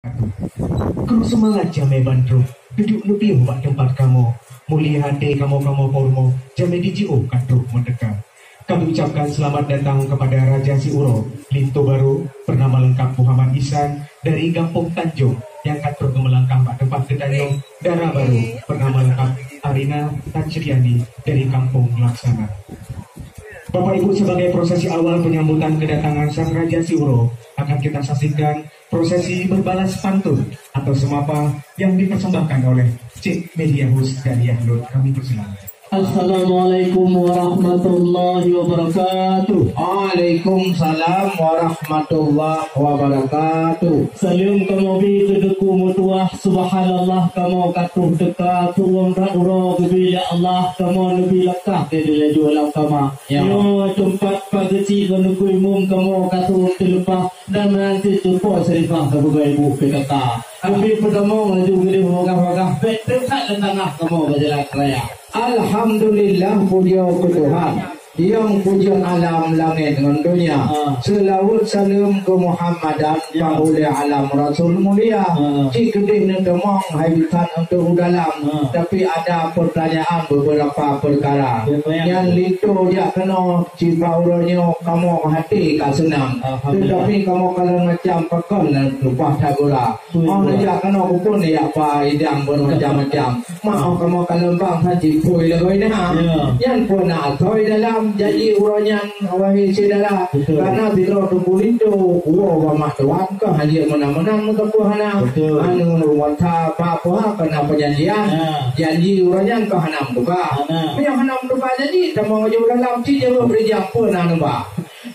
Kamu semangat jamai bandro, duduk lebih buat tempat kamu. Mulia hati kamu formo, jamai DJO katruk mendekat. Kami ucapkan selamat datang kepada Raja Siuro, Linto Baru, bernama lengkap Muhammad Ihsan, dari Kampung Tanjung, yang katruk melangkah pada tempat Kedanyong, Dara Baru, bernama lengkap Arina Tanjriani, dari Kampung Laksana. Bapak Ibu, sebagai prosesi awal penyambutan kedatangan Sang Raja Siuro, akan kita saksikan prosesi berbalas pantun atau semapa yang dipersembahkan oleh Cik Media Hus dari Yahlul. Kami persilakan. Assalamualaikum warahmatullahi wabarakatuh. Waalaikumsalam warahmatullahi wabarakatuh. Salam kamobi kedeku mutuah subhanallah kamu katuh dekat tuang ura bila Allah kamu nabi lakah dia jualan kama. Yo tempat pageci kedeku imum kamu katuh terlepas dan nanti jumpa serifah sebagai ibu kata. Kami pertama maju gede mogah-mogah betul tak tengah kamu berjalan raya. Alhamdulillah, puja ke Tuhan yang puja alam langit dengan dunia. Selawat salam ke Muhammadan oleh alam Rasul mulia. Cik kedih nak demang habitat untuk dalam. Tapi ada pertanyaan beberapa perkara. Yang Linto dia kena cipauronya kamu hati ka senang. Tetapi kamu kalau macam pakon lupa tagula. Oh dia kena kupun dia apa idang bermacam-macam. Mau kamu kalau bang haji pui lagi dah. Yang pun nak toy dalam jadi uranyan wahai saudara, karena bila tunggu Linto wa mahtuan ke hanya menang-menang ke puhana anu wata apa kena perjanjian janji uranyan ke hanam juga yang hanam juga jadi sama jauh dalam ci jauh berjam pun anu ba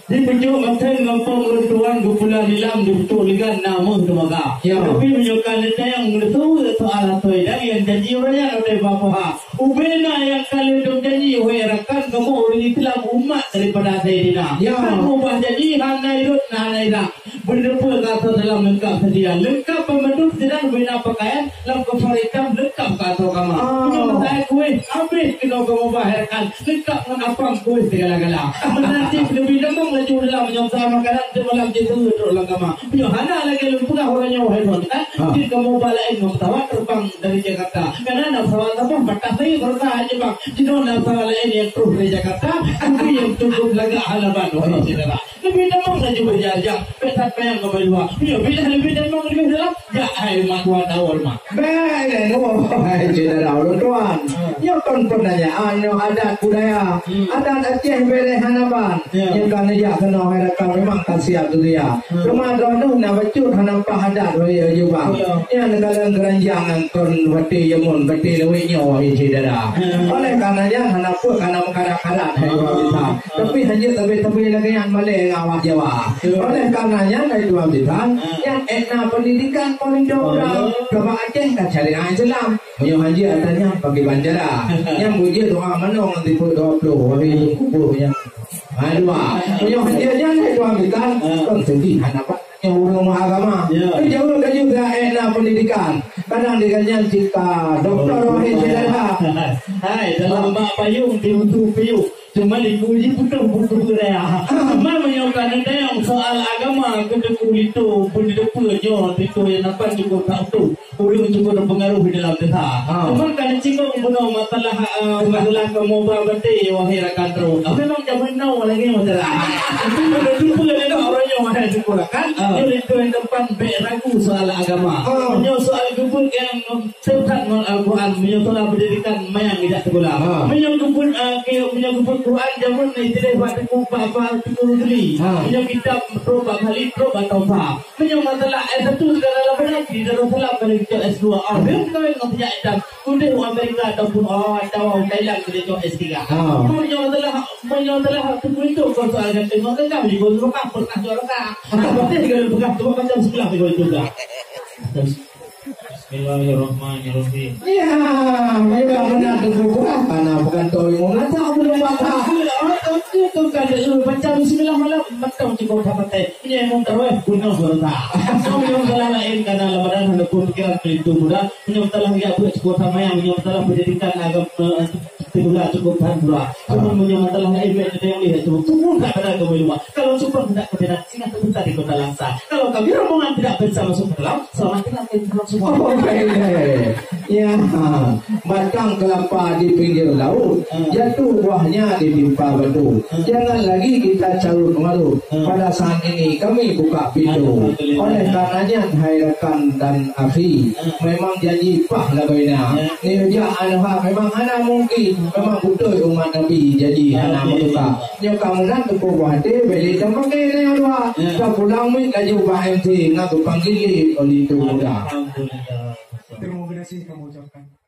Di penjuk maten ngampung rentuan gupula nilam dibetul dengan nama temaga. Tapi menyokan kita yang betul soal atoi dan yang janji orangnya oleh bapa. Ubena yang kali dong janji werakan kamu orang Islam umat daripada Sayyidina. Kamu bah janji hanai rut hanai dah. Berdepa kata dalam lengkap sedia. Lengkap pembentuk sedang bina pakaian dalam kefarikan lengkap kata kamu. Kamu saya kue habis kena kamu bahirkan lengkap dengan apa kue segala-gala. Nanti lebih demam laju dalam menyamsa makanan semalam itu dalam kama. Punya hana lagi lumpur orangnya wahai tuan kan. Jadi kamu balain pesawat terbang dari Jakarta. Karena nak pesawat apa batas saya berkah aja bang. Jadi nak pesawat lain yang terus dari Jakarta. Tapi yang cukup lagi halaman wahai saudara. Lebih demam laju berjajah. Petat payang kembali dua. Punya bila lebih demam lebih dalam. Ya hai matuan awal mak. Baik, wahai saudara tuan. Yang kon pertanyaan yang adat budaya. Adat Aceh boleh hanapan. Yang kan dia kena harapan memang kasihan tu dia. Rumah drone nak bacut hanapah adat dia juga. Yang negara keranjang kon bati yemun bati lewitnya wahai saudara. Oleh karenanya hanapa kana makarat-karat hai bisa. Tapi hanya tapi lagi yang boleh ngawat Jawa. Oleh karenanya dari tuan bilang yang etna pendidikan orang Bapak Aceh kan syariah Islam. Yang haji adanya bagi Banjara. Yang puji doa menong nanti 20 wahai kubur yang Adua, yang hadiahnya itu ambilkan konsensi apa yang rumah agama. Tapi jauh kan juga enak pendidikan. Kadang dikanya jika doktor wahai saudara. Hai dalam bak payung diutuh payung. Cuma diuji putus raya. Cuma menyokan ada yang soal agama kedeku itu pun depu jo itu yang apa juga tak tu. Ulun juga berpengaruh di dalam desa. Cuma kan cinggung benar masalah kamu berarti wahai rakan terus. Memang zaman now lagi masalah. Itu pada dulu ada orangnya mana juga kan. Jadi itu yang depan beragu soal agama. Menyo soal kubur yang tentang Al-Quran, menyo soal pendidikan mayang tidak sekolah. Menyo kubur Quran zaman ni tidak buat apa dulu. Menyo kitab proba kali proba taufa. Menyo masalah satu segala lagi dalam salam balik ke S2. Betul yang tidak ada. Kundi Amerika ataupun atau Thailand ke S3. Menyo masalah itu soal kan tengok kan juga suka pernah juara. Pasti juga bekas tu macam sebelah juga. Bismillahirrahmanirrahim. Ya, mereka benar tu karena bukan toy mana tak boleh baca. Itu kan baca bismillah malam macam cukup dapat. Ini yang terus guna berita. Yang salah lain karena Ramadan hendak pun kira itu mudah. Yang telah dia buat cukup sama yang telah pendidikan agama Itulah cukup pura. Cuma punya masalah event kita yang lihat cuma tunggu tak ada kembali rumah. Kalau super tidak kebenaran singa terbuka di kota Langsa. Kalau kami rombongan tidak bisa masuk ke dalam, selamat tinggal kita semua. Ya, batang kelapa di pinggir laut, jatuh buahnya di timpa batu. Jangan lagi kita carut marut. Pada saat ini kami buka pintu. Oleh karenanya, hai rekan dan akhi, memang jadi pah lagoina. Ni dia anak memang anak mungkin memang betul umat Nabi jadi anak muka. Nyo kamu nak tu buah hati beli dan pakai ni ada. Tak pulang mi kaju bahan ti nak tu panggil oleh tu muda. Terima kasih kamu ucapkan.